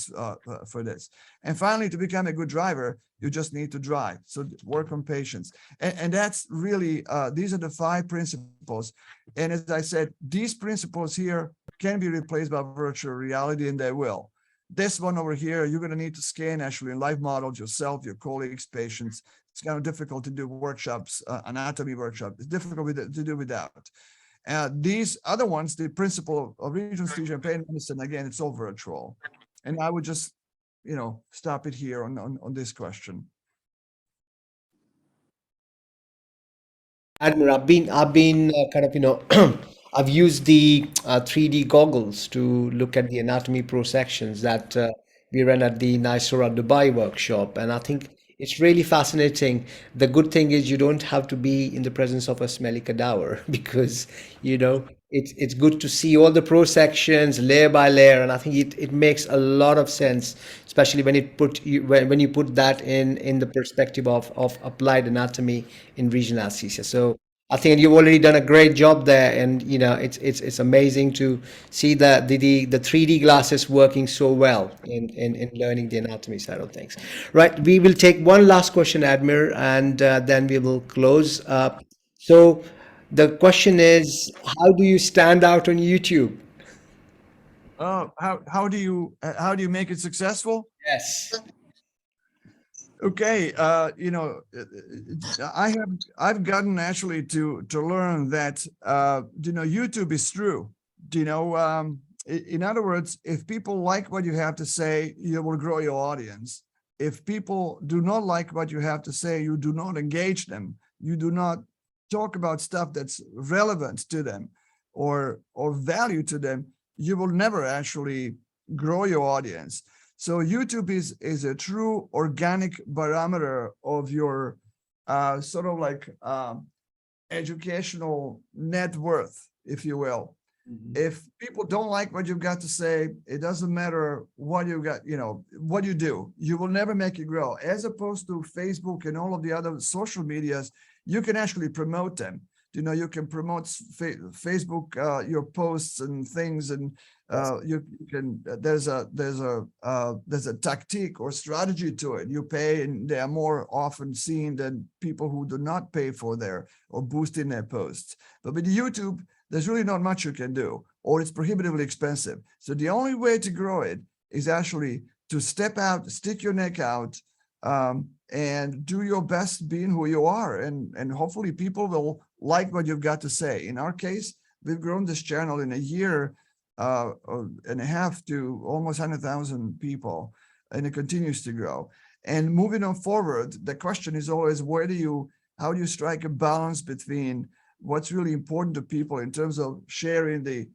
for this. And finally, to become a good driver, you just need to drive. So work on patience. And that's really, these are the 5 principles. And as I said, these principles here can be replaced by virtual reality, and they will. This one over here, you're going to need to scan actually in live models yourself, your colleagues, patients. It's kind of difficult to do workshops, anatomy workshop. It's difficult to do without. These other ones, the principle of regional anesthesia and pain medicine, again, it's all virtual. And I would just, stop it here on this question. Admir, I've been kind of, I've used the 3D goggles to look at the anatomy pro sections that we ran at the Nisora Dubai workshop, and I think it's really fascinating. The good thing is you don't have to be in the presence of a smelly cadaver because, it's good to see all the pro sections layer by layer, and I think it makes a lot of sense, especially when when you put that in the perspective of applied anatomy in regional anesthesia. So I think you've already done a great job there, and it's amazing to see the 3D glasses working so well in learning the anatomy side of things. Right, we will take one last question, Admir, and then we will close. So the question is, how do you stand out on YouTube? How do you make it successful? Yes. Okay, I've gotten actually to learn that YouTube is true. In other words, if people like what you have to say, you will grow your audience. If people do not like what you have to say, you do not engage them. You do not talk about stuff that's relevant to them or value to them. You will never actually grow your audience. So YouTube is a true organic barometer of your sort of like educational net worth, if you will. Mm-hmm. If people don't like what you've got to say, it doesn't matter what you got, what you do, you will never make it grow. As opposed to Facebook and all of the other social medias, you can actually promote them. You can promote Facebook, your posts and things, and you can. There's a tactic or strategy to it. You pay, and they are more often seen than people who do not pay for their or boosting their posts. But with YouTube, there's really not much you can do, or it's prohibitively expensive. So the only way to grow it is actually to step out, stick your neck out, and do your best being who you are. And hopefully people will like what you've got to say. In our case, we've grown this channel in a year and a half to almost 100,000 people, and it continues to grow. And moving on forward, the question is always, how do you strike a balance between what's really important to people in terms of sharing the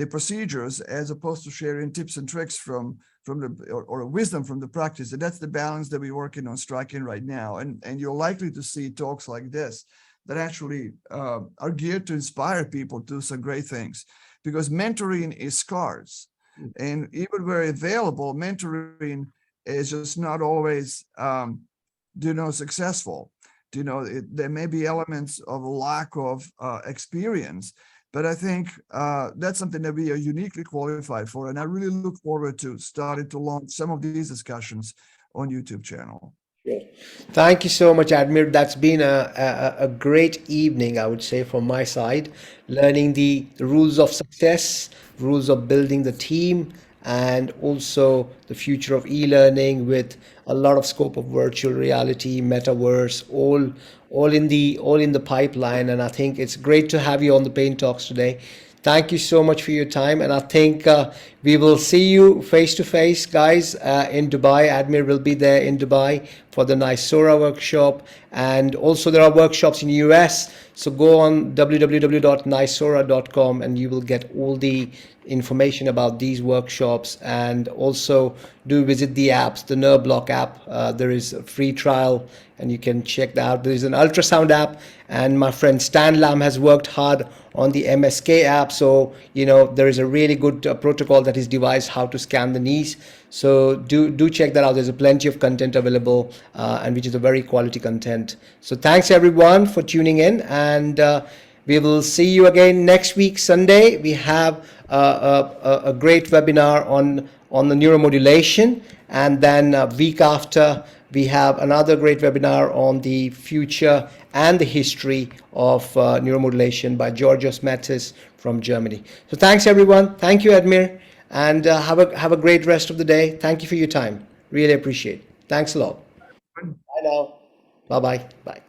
procedures as opposed to sharing tips and tricks from or wisdom from the practice. And that's the balance that we're working on striking right now. And you're likely to see talks like this that actually are geared to inspire people to do some great things, because mentoring is scarce. And even where available, mentoring is just not always successful. There may be elements of lack of experience, but I think that's something that we are uniquely qualified for. And I really look forward to starting to launch some of these discussions on YouTube channel. Sure. Thank you so much, Admir. That's been a great evening, I would say, from my side, learning the rules of success, rules of building the team, and also the future of e-learning with a lot of scope of virtual reality, metaverse, all in the pipeline. And I think it's great to have you on the Pain Talks today. Thank you so much for your time, and I think we will see you face to face, guys, in Dubai. Admir will be there in Dubai for the NYSORA workshop. And also there are workshops in the US. So go on www.nysora.com and you will get all the information about these workshops. And also do visit the apps, the Nerve Block app. There is a free trial and you can check that out. There is an ultrasound app, and my friend Stan Lam has worked hard on the MSK app. So, there is a really good protocol that is devised how to scan the knees. So do check that out. There's a plenty of content available, and which is a very quality content. So thanks everyone for tuning in, and we will see you again next week, Sunday. We have a great webinar on the neuromodulation, and then a week after we have another great webinar on the future and the history of neuromodulation by Georgios Matis from Germany. So thanks everyone. Thank you, Admir, and have a great rest of the day. Thank you for your time. Really appreciate it. Thanks a lot. Bye now. Bye-bye. Bye.